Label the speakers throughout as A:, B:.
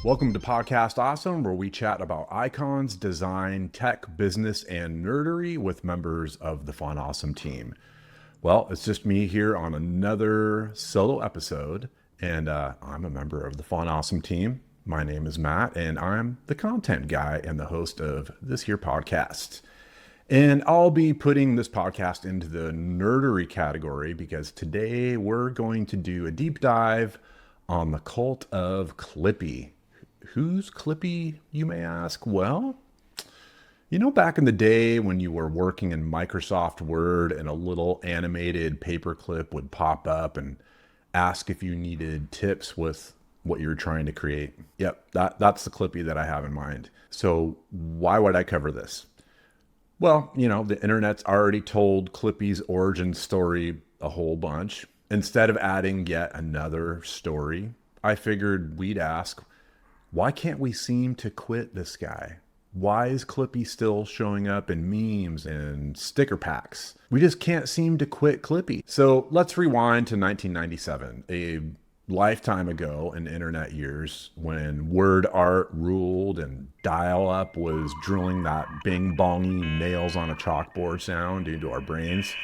A: Welcome to Podcast Awesome, where we chat about icons, design, tech, business, and nerdery with members of the Fun Awesome team. Well, it's just me here on another solo episode, and I'm a member of the Fun Awesome team. My name is Matt, and I'm the content guy and the host of this here podcast. And I'll be putting this podcast into the nerdery category because today we're going to do a deep dive on the cult of Clippy. Who's Clippy, you may ask? Well, back in the day when you were working in Microsoft Word and a little animated paperclip would pop up and ask if you needed tips with what you're trying to create. Yep, that's the Clippy that I have in mind. So why would I cover this? Well, the internet's already told Clippy's origin story a whole bunch. Instead of adding yet another story, I figured we'd ask, why can't we seem to quit this guy? Why is Clippy still showing up in memes and sticker packs? We just can't seem to quit Clippy. So let's rewind to 1997, a lifetime ago in internet years when word art ruled and dial-up was drilling that bing-bongy nails on a chalkboard sound into our brains.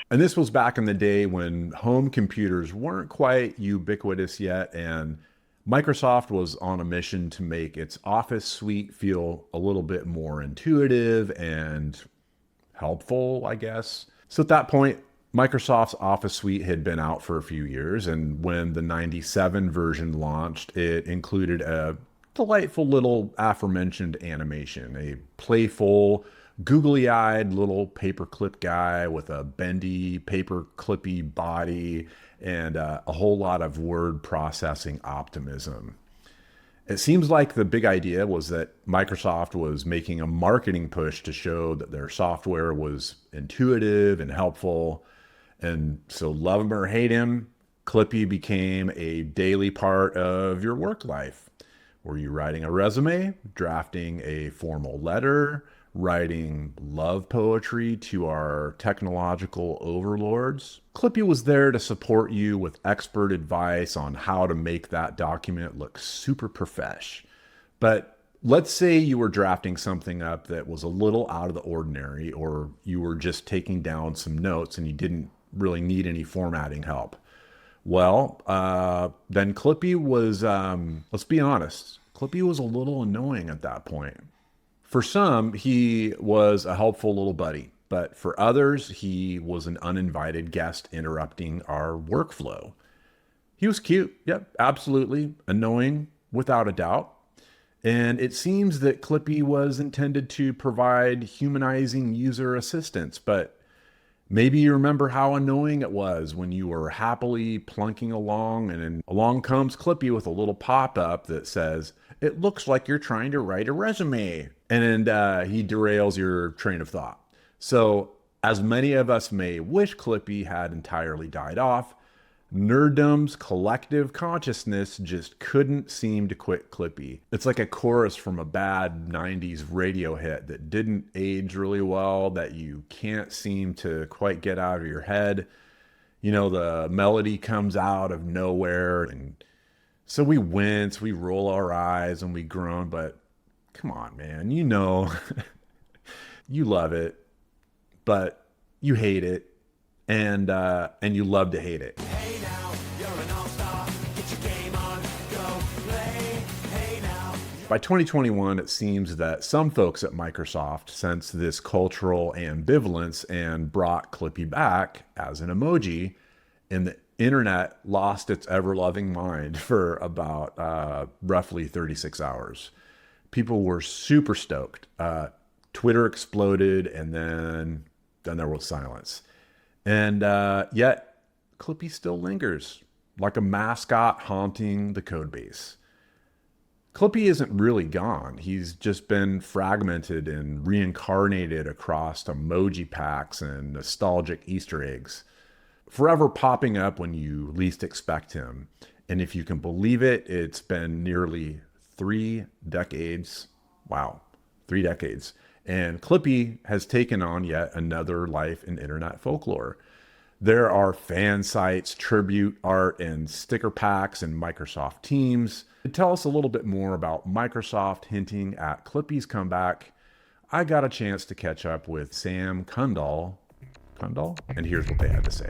A: And this was back in the day when home computers weren't quite ubiquitous yet, and Microsoft was on a mission to make its Office suite feel a little bit more intuitive and helpful, I guess. So at that point, Microsoft's Office suite had been out for a few years, and when the 97 version launched, it included a delightful little aforementioned animation, a playful, googly-eyed little paperclip guy with a bendy, paperclippy body and a whole lot of word processing optimism. It seems like the big idea was that Microsoft was making a marketing push to show that their software was intuitive and helpful. And so love him or hate him, Clippy became a daily part of your work life. Were you writing a resume, drafting a formal letter, writing love poetry to our technological overlords? Clippy was there to support you with expert advice on how to make that document look super profesh. But let's say you were drafting something up that was a little out of the ordinary, or you were just taking down some notes and you didn't really need any formatting help. Well, then Clippy was, let's be honest, Clippy was a little annoying at that point. For some, he was a helpful little buddy, but for others, he was an uninvited guest interrupting our workflow. He was cute, yep, absolutely, annoying, without a doubt. And it seems that Clippy was intended to provide humanizing user assistance, but maybe you remember how annoying it was when you were happily plunking along and then along comes Clippy with a little pop-up that says, "It looks like you're trying to write a resume." And he derails your train of thought. So as many of us may wish Clippy had entirely died off, nerddom's collective consciousness just couldn't seem to quit Clippy. It's like a chorus from a bad 90s radio hit that didn't age really well, that you can't seem to quite get out of your head. The melody comes out of nowhere, and so we wince, we roll our eyes, and we groan, but come on, man, you love it, but you hate it, and you love to hate it. Hey now, you're an all-star. Get your game on, go play. Hey now. By 2021, it seems that some folks at Microsoft sensed this cultural ambivalence and brought Clippy back as an emoji, and the internet lost its ever-loving mind for about roughly 36 hours. People were super stoked. Twitter exploded, and then there was silence. And yet, Clippy still lingers, like a mascot haunting the codebase. Clippy isn't really gone. He's just been fragmented and reincarnated across emoji packs and nostalgic Easter eggs, forever popping up when you least expect him. And if you can believe it, it's been nearly 3 decades. Wow, 3 decades. And Clippy has taken on yet another life in internet folklore. There are fan sites, tribute art, and sticker packs and Microsoft Teams. To tell us a little bit more about Microsoft hinting at Clippy's comeback, I got a chance to catch up with Sam Cundall, and here's what they had to say.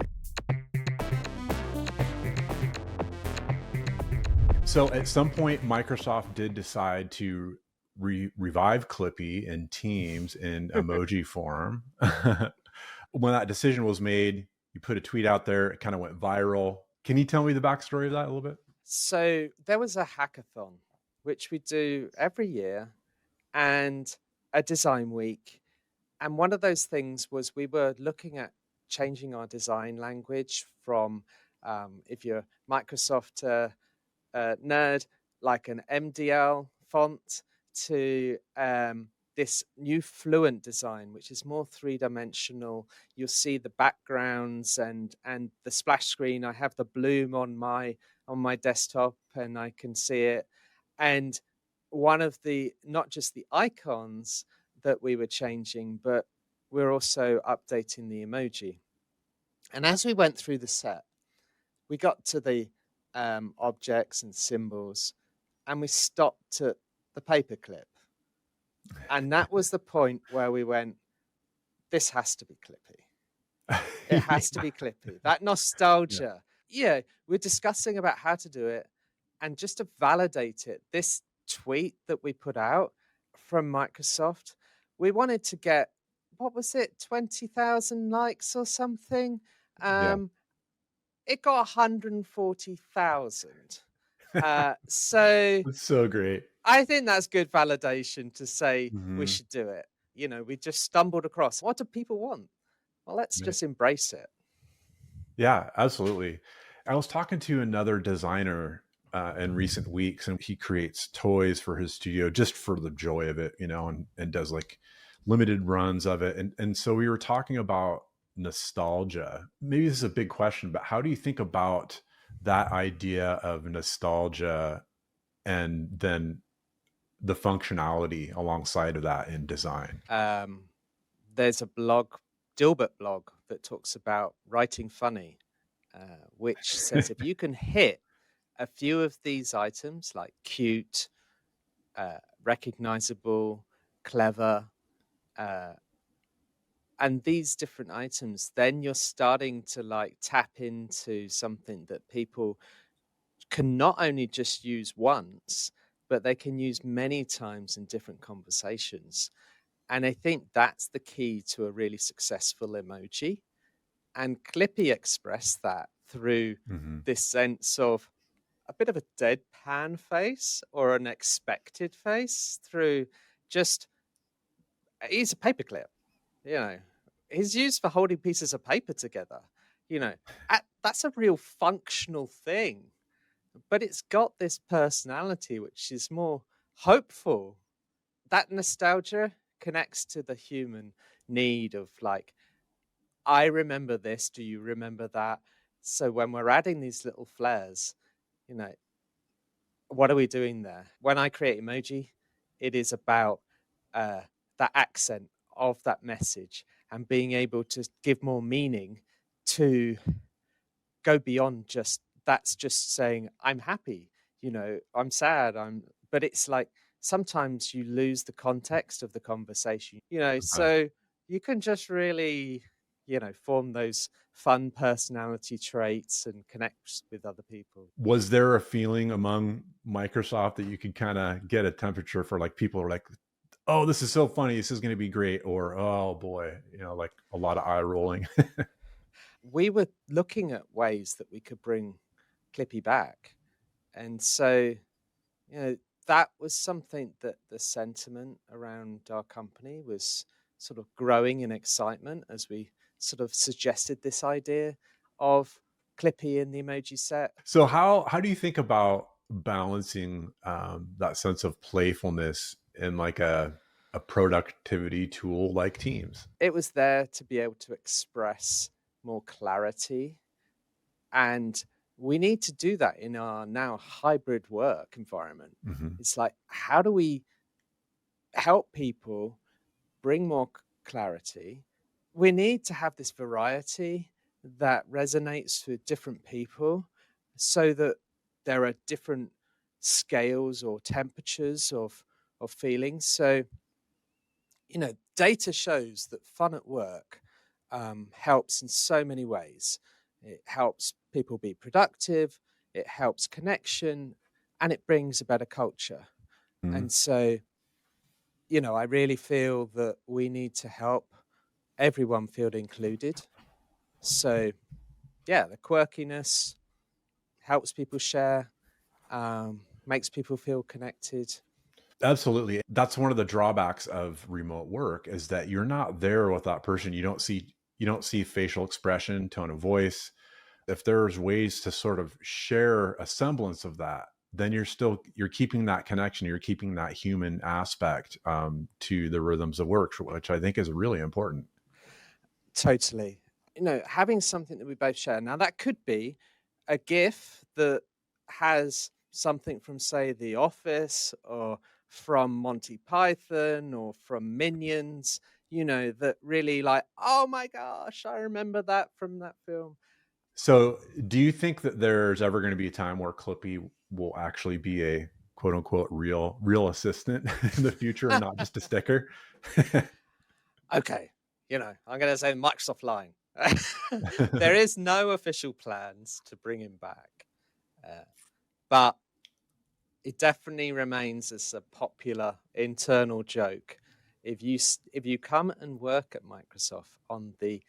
A: So at some point, Microsoft did decide to revive Clippy in Teams in emoji form. When that decision was made, you put a tweet out there, it kind of went viral. Can you tell me the backstory of that a little bit?
B: So there was a hackathon, which we do every year, and a design week. And one of those things was we were looking at changing our design language from, if you're Microsoft nerd, like an MDL font to this new Fluent design, which is more three-dimensional. You'll see the backgrounds and the splash screen. I have the bloom on my desktop, and I can see it. And one of the not just the icons that we were changing, but we're also updating the emoji. And as we went through the set, we got to the objects and symbols, and we stopped at the paperclip. And that was the point where we went, this has to be Clippy. It has to be Clippy. That
A: Yeah.
B: nostalgia. Yeah, we're discussing about how to do it. And just to validate it, this tweet that we put out from Microsoft, we wanted to get, what was it, 20,000 likes or something?
A: Yeah.
B: It got 140,000. So
A: That's so great.
B: I think that's good validation to say we
A: Hmm.
B: should do it. We just stumbled across. What do people want? Well, let's just embrace it.
A: Yeah, absolutely. I was talking to another designer in recent weeks, and he creates toys for his studio just for the joy of it, and does like limited runs of it. And so we were talking about nostalgia. Maybe this is a big question, but how do you think about that idea of nostalgia and then the functionality alongside of that in design?
B: Um, there's a blog, Dilbert blog, that talks about writing funny, which says if you can hit a few of these items like cute, recognizable, clever, uh, and these different items, then you're starting to like tap into something that people can not only just use once, but they can use many times in different conversations. And I think that's the key to a really successful emoji. And Clippy expressed that through
A: Hmm.
B: this sense of a bit of a deadpan face or an expected face through just, he's a paperclip, you know, he's used for holding pieces of paper together, you know, that's a real functional thing, but it's got this personality which is more hopeful. That nostalgia connects to the human need of like, I remember this, do you remember that? So when we're adding these little flares, you know, what are we doing there? When I create emoji, it is about uh, that accent of that message and being able to give more meaning to go beyond just that's just saying I'm happy, I'm sad, but it's like sometimes you lose the context of the conversation,
A: Okay.
B: so you can just really, form those fun personality traits and connect with other people.
A: Was there a feeling among Microsoft that you could kind of get a temperature for like people are like, oh, this is so funny, this is going to be great, or oh boy, like a lot of eye rolling?
B: We were looking at ways that we could bring Clippy back, and so you know, that was something that the sentiment around our company was sort of growing in excitement as we sort of suggested this idea of Clippy in the emoji set.
A: So how do you think about balancing that sense of playfulness in like a productivity tool like Teams?
B: It was there to be able to express more clarity, and we need to do that in our now hybrid work environment.
A: Hmm.
B: It's like, how do we help people bring more clarity? We need to have this variety. that resonates with different people so that there are different scales or temperatures of feelings. So, data shows that fun at work helps in so many ways. It helps people be productive, it helps connection, and it brings a better culture.
A: Mhm.
B: And so, I really feel that we need to help everyone feel included. So, yeah, the quirkiness helps people share, makes people feel connected.
A: Absolutely. That's one of the drawbacks of remote work is that you're not there with that person. You don't see facial expression, tone of voice. If there's ways to sort of share a semblance of that, then you're keeping that connection, you're keeping that human aspect to the rhythms of work, which I think is really important.
B: Totally. Having something that we both share. Now, that could be a GIF that has something from, say, The Office or from Monty Python or from Minions, that really like, oh my gosh, I remember that from that film.
A: So, do you think that there's ever going to be a time where Clippy will actually be a quote unquote real assistant in the future and not just a sticker?
B: Okay, I'm going to say Microsoft line. There is no official plans to bring him back, but it definitely remains as a popular internal joke. If you come and work at Microsoft on the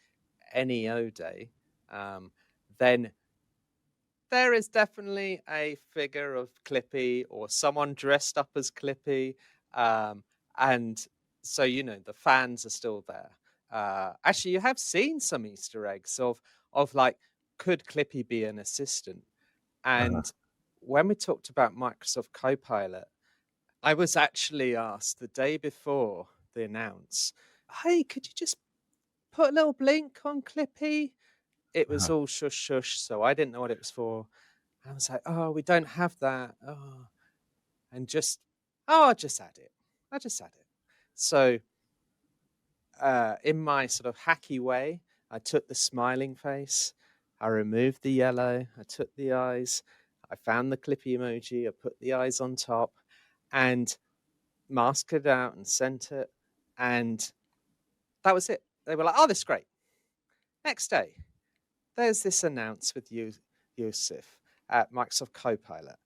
B: NEO day, then there is definitely a figure of Clippy or someone dressed up as Clippy, and so the fans are still there. Actually, you have seen some Easter eggs of like, could Clippy be an assistant?
A: Uh,
B: And when we talked about Microsoft Copilot, I was actually asked the day before the announce, "Hey, could you just put a little blink on Clippy?" It was
A: uh,
B: all shush shush, so I didn't know what it was for. I was like, "Oh, we don't have that." Oh, and I just add it. I just add it. So, in my sort of hacky way, I took the smiling face, I removed the yellow, I took the eyes, I found the Clippy emoji, I put the eyes on top, and masked it out and sent it. And that was it. They were like, "Oh, this is great." Next day, there's this announce with Yusuf at Microsoft Copilot.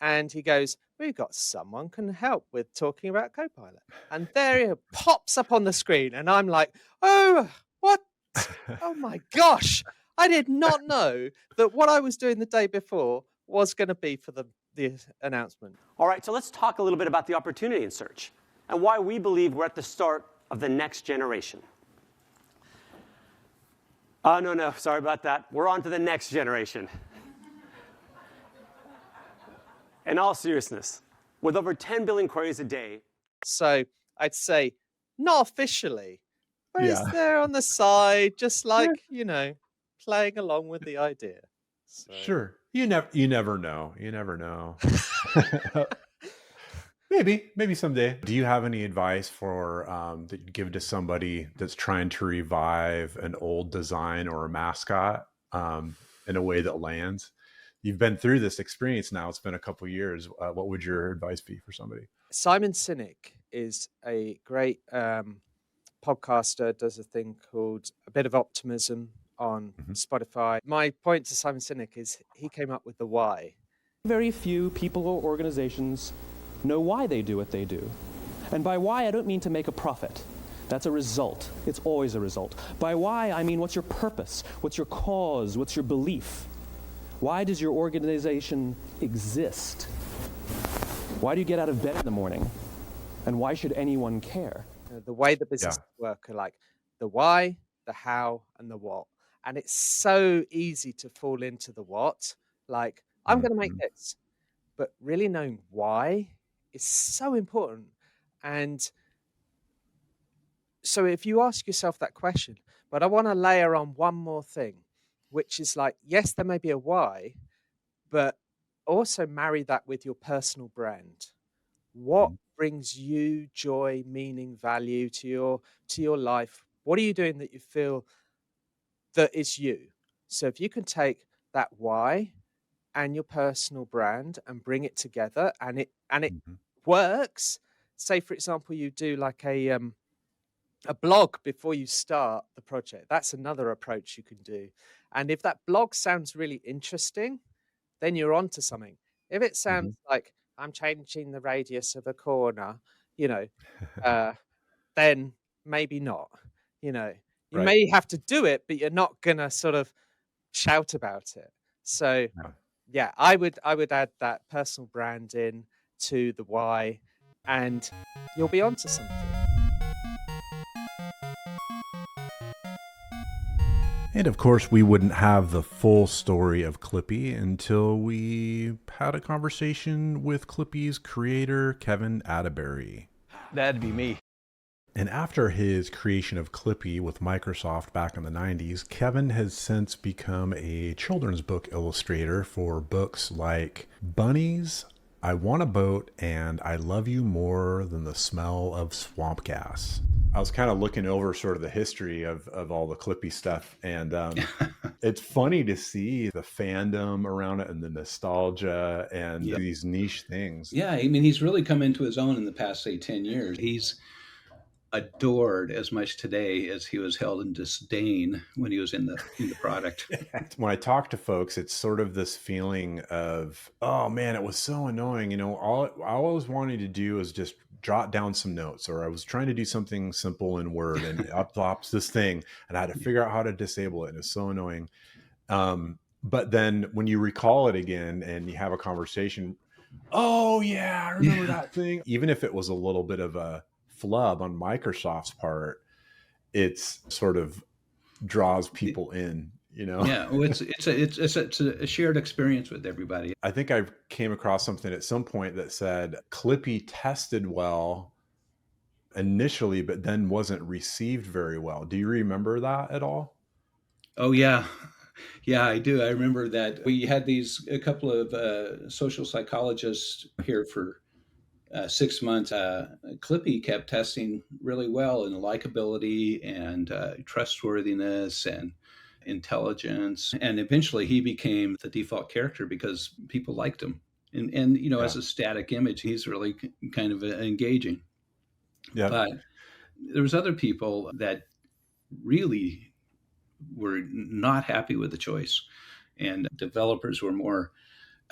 B: And he goes, "We've got someone can help with talking about Copilot." And there it pops up on the screen. And I'm like, "Oh, what? Oh my gosh. I did not know that what I was doing the day before was going to be for the announcement."
C: All right, so let's talk a little bit about the opportunity in search and why we believe we're at the start of the next generation. Oh, no, sorry about that. We're on to the next generation. In all seriousness, with over 10 billion queries a day.
B: So I'd say not officially, but it's
A: yeah,
B: there on the side, just
A: yeah,
B: like, playing along with the idea. So
A: sure. You never know. You never know. Maybe someday. Do you have any advice for that you'd give to somebody that's trying to revive an old design or a mascot in a way that lands? You've been through this experience now. It's been a couple years. What would your advice be for somebody?
B: Simon Sinek is a great podcaster, does a thing called A Bit of Optimism on
A: Mhm.
B: Spotify. My point to Simon Sinek is he came up with the why.
D: Very few people or organizations know why they do what they do. And by why, I don't mean to make a profit. That's a result. It's always a result. By why, I mean what's your purpose? What's your cause? What's your belief? Why does your organization exist? Why do you get out of bed in the morning? And why should anyone care?
B: The way the
A: Yeah.
B: business work are like the why, the how, and the what. And it's so easy to fall into the what. Like, I'm going to make
A: Mhm.
B: this. But really knowing why is so important. And so if you ask yourself that question, but I want to layer on one more thing, which is like, yes, there may be a why, but also marry that with your personal brand. What
A: Mhm.
B: brings you joy, meaning, value to your life? What are you doing that you feel that is you? So if you can take that why and your personal brand and bring it together, and it
A: Mhm.
B: works. Say, for example, you do like a blog before you start the project. That's another approach you can do. And if that blog sounds really interesting, then you're onto something. If it sounds
A: Mhm.
B: like I'm changing the radius of a corner, you know, uh, then maybe not. You know, you
A: Right.
B: may have to do it, but you're not gonna sort of shout about it. So
A: Yeah.
B: yeah, I would add that personal brand in to the why, and you'll be onto something.
A: And of course, we wouldn't have the full story of Clippy until we had a conversation with Clippy's creator, Kevan Atteberry.
E: That'd be me.
A: And after his creation of Clippy with Microsoft back in the 90s, Kevin has since become a children's book illustrator for books like Bunnies, I Want a Boat, and I Love You More Than the Smell of Swamp Gas. I was kind of looking over sort of the history of all the Clippy stuff, and it's funny to see the fandom around it and the nostalgia and these niche things.
F: Yeah, I mean, he's really come into his own in the past, say, 10 years. He's adored as much today as he was held in disdain when he was in the product.
A: When I talk to folks, it's sort of this feeling of, oh man, it was so annoying. You know, all I was wanting to do is just jot down some notes, or I was trying to do something simple in Word, and up pops this thing, and I had to figure out how to disable it. And it's so annoying. But then when you recall it again and you have a conversation, oh yeah, I remember that thing. Even if it was a little bit of a flub on Microsoft's part, it's sort of draws people in, you know?
F: Yeah, well, it's a shared experience with everybody.
A: I think I came across something at some point that said Clippy tested well initially, but then wasn't received very well. Do you remember that at all?
F: Oh yeah. Yeah, I do. I remember that we had a couple of social psychologists here for 6 months. Clippy kept testing really well in likability and trustworthiness and intelligence. And eventually he became the default character because people liked him. And you know, as a static image, he's really kind of engaging.
A: Yeah.
F: But there was other people that really were not happy with the choice. And developers were more,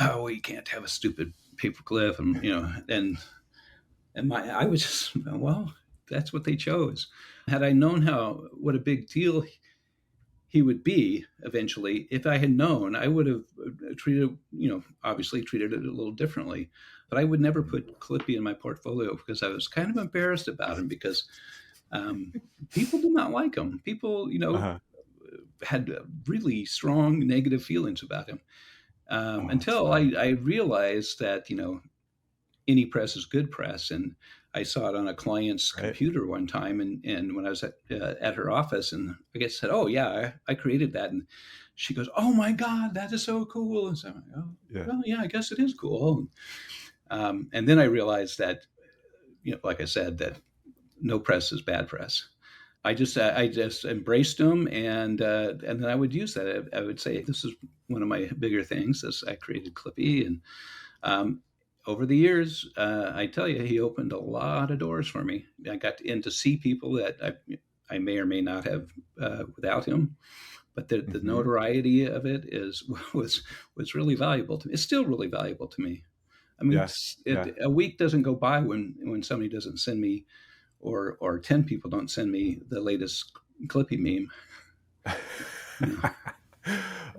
F: oh, we can't have a stupid paperclip, and you know, and I was just, well, that's what they chose. Had I known what a big deal he would be eventually, if I had known, I would have obviously treated it a little differently. But I would never put Clippy in my portfolio because I was kind of embarrassed about him because people do not like him. People, had really strong negative feelings about him until I realized that, any press is good press. And I saw it on a client's computer one time. And when I was at her office, and I guess said, oh, yeah, I created that. And she goes, oh, my God, that is so cool. And so, well, yeah, I guess it is cool. And then I realized that, like I said, that no press is bad press. I just embraced them, and then I would use that. I would say this is one of my bigger things. As I created Clippy, and over the years, I tell you, he opened a lot of doors for me. I got in to see people that I may or may not have without him, but the notoriety of it was really valuable to me. It's still really valuable to me. I mean, a week doesn't go by when somebody doesn't send me, or 10 people don't send me the latest Clippy meme.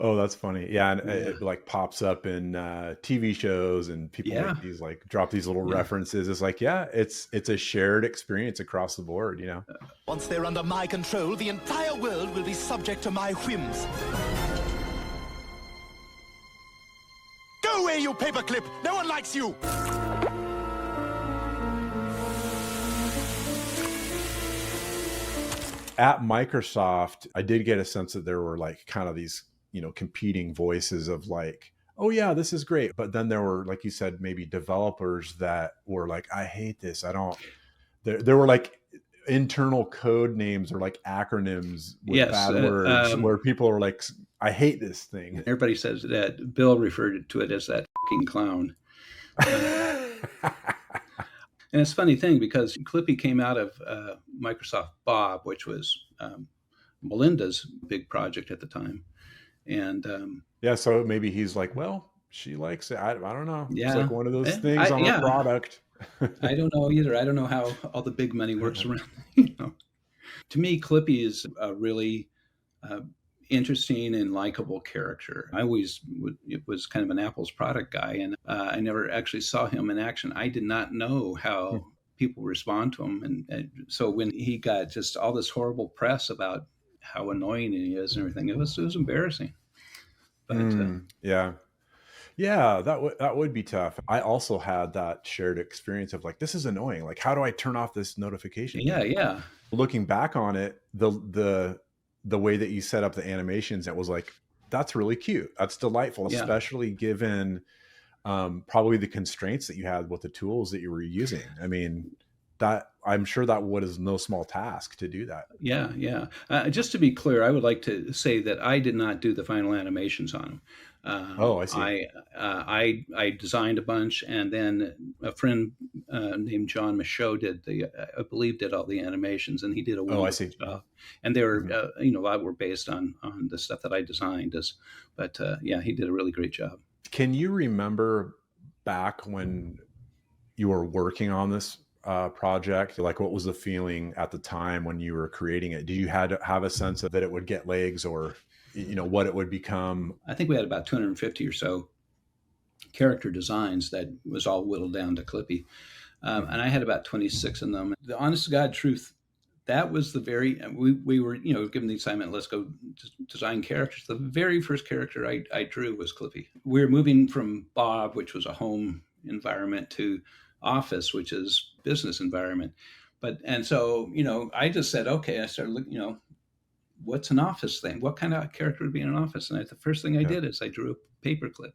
A: Oh, that's funny. Yeah, and it like pops up in TV shows, and people make these like drop these little references. It's like, it's a shared experience across the board, you know.
G: Once they're under my control, the entire world will be subject to my whims. Go away, you paperclip! No one likes you!
A: At Microsoft, I did get a sense that there were like kind of these, competing voices of like, oh yeah, this is great. But then there were, like you said, maybe developers that were like, I hate this. There were like internal code names or like acronyms with bad words where people are like I hate this thing.
F: Everybody says that. Bill referred to it as that fucking clown. And it's a funny thing because Clippy came out of Microsoft Bob, which was Melinda's big project at the time. And
A: yeah, so maybe he's like, well, she likes it. I don't know.
F: Yeah.
A: It's like one of those things on a product.
F: I don't know either. I don't know how all the big money works around. To me, Clippy is a really interesting and likable character. I always was kind of an Apple's product guy, and I never actually saw him in action. I did not know how people respond to him. And so when he got just all this horrible press about how annoying he is and everything, it was embarrassing. But
A: yeah, that would be tough. I also had that shared experience of like, this is annoying. Like, how do I turn off this notification?
F: Yeah.
A: Looking back on it, the way that you set up the animations, it was like, that's really cute. That's delightful, especially given probably the constraints that you had with the tools that you were using. I mean, that I'm sure that was no small task to do that.
F: Yeah. Just to be clear, I would like to say that I did not do the final animations on them.
A: I see.
F: I designed a bunch, and then a friend named John Michaud did did all the animations, and he did a wonderful job. And they were, a lot were based on the stuff that I designed. He did a really great job.
A: Can you remember back when you were working on this project? Like, what was the feeling at the time when you were creating it? Did you have a sense of that it would get legs, or what it would become?
F: I think we had about 250 or so character designs that was all whittled down to Clippy. And I had about 26 of them. The honest to God truth, that was we were, given the assignment, let's go design characters. The very first character I drew was Clippy. We were moving from Bob, which was a home environment, to Office, which is business environment. And so, I just said, okay, I started looking, what's an office thing? What kind of character would be in an office? And the first thing I did is I drew a paperclip,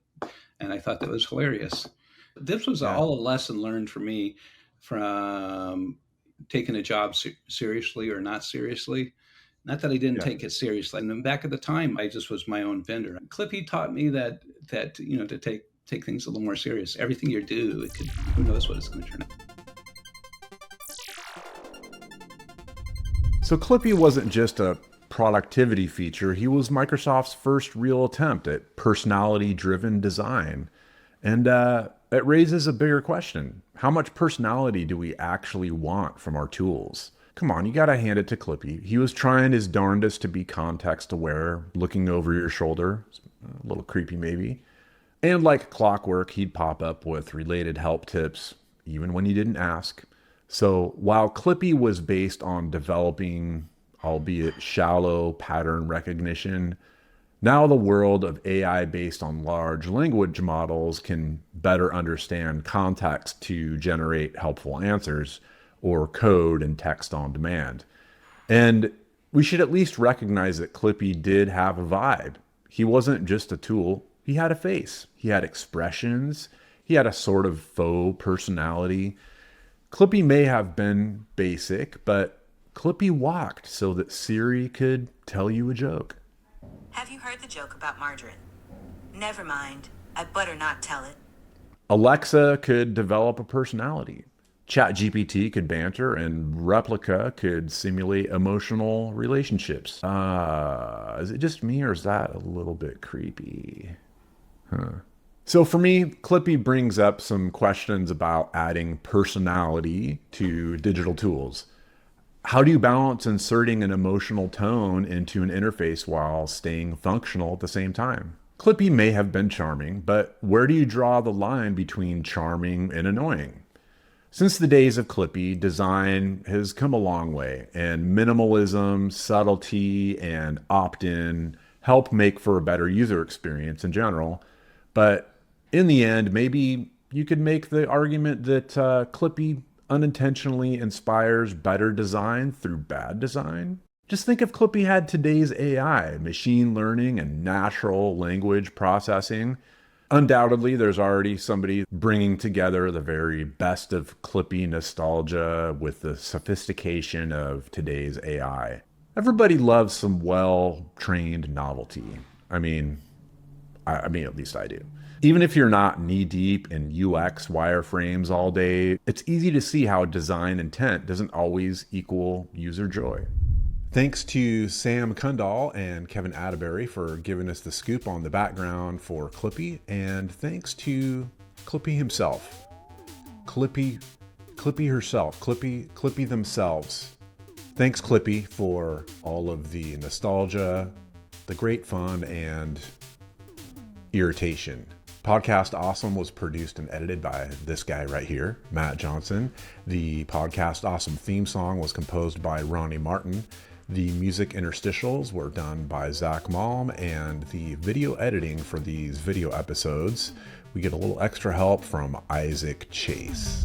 F: and I thought that was hilarious. This was all a lesson learned for me from taking a job seriously or not seriously. Not that I didn't take it seriously. And then back at the time, I just was my own vendor. Clippy taught me that to take things a little more serious. Everything you do, who knows what it's going to turn out.
A: So Clippy wasn't just a productivity feature. He was Microsoft's first real attempt at personality-driven design. And it raises a bigger question. How much personality do we actually want from our tools? Come on, you gotta hand it to Clippy. He was trying his darndest to be context aware, looking over your shoulder. A little creepy maybe. And like clockwork, he'd pop up with related help tips, even when you didn't ask. So while Clippy was based on developing, albeit shallow, pattern recognition, now the world of AI based on large language models can better understand context to generate helpful answers, or code and text on demand. And we should at least recognize that Clippy did have a vibe. He wasn't just a tool. He had a face. He had expressions. He had a sort of faux personality. Clippy may have been basic, but Clippy walked so that Siri could tell you a joke.
E: Have you heard the joke about margarine? Never mind. I better not tell it.
A: Alexa could develop a personality. ChatGPT could banter, and Replica could simulate emotional relationships. Is it just me, or is that a little bit creepy? So for me, Clippy brings up some questions about adding personality to digital tools. How do you balance inserting an emotional tone into an interface while staying functional at the same time? Clippy may have been charming, but where do you draw the line between charming and annoying? Since the days of Clippy, design has come a long way, and minimalism, subtlety, and opt-in help make for a better user experience in general. But in the end, maybe you could make the argument that Clippy unintentionally inspires better design through bad design. Just think if Clippy had today's AI, machine learning, and natural language processing. Undoubtedly, there's already somebody bringing together the very best of Clippy nostalgia with the sophistication of today's AI. Everybody loves some well-trained novelty. I mean, at least I do. Even if you're not knee deep in UX wireframes all day, it's easy to see how design intent doesn't always equal user joy. Thanks to Sam Cundall and Kevan Atteberry for giving us the scoop on the background for Clippy, and thanks to Clippy himself. Clippy herself, Clippy themselves. Thanks, Clippy, for all of the nostalgia, the great fun, and irritation. Podcast Awesome was produced and edited by this guy right here, Matt Johnson. The Podcast Awesome theme song was composed by Ronnie Martin. The music interstitials were done by Zach Malm, and the video editing for these video episodes, we get a little extra help from Isaac Chase.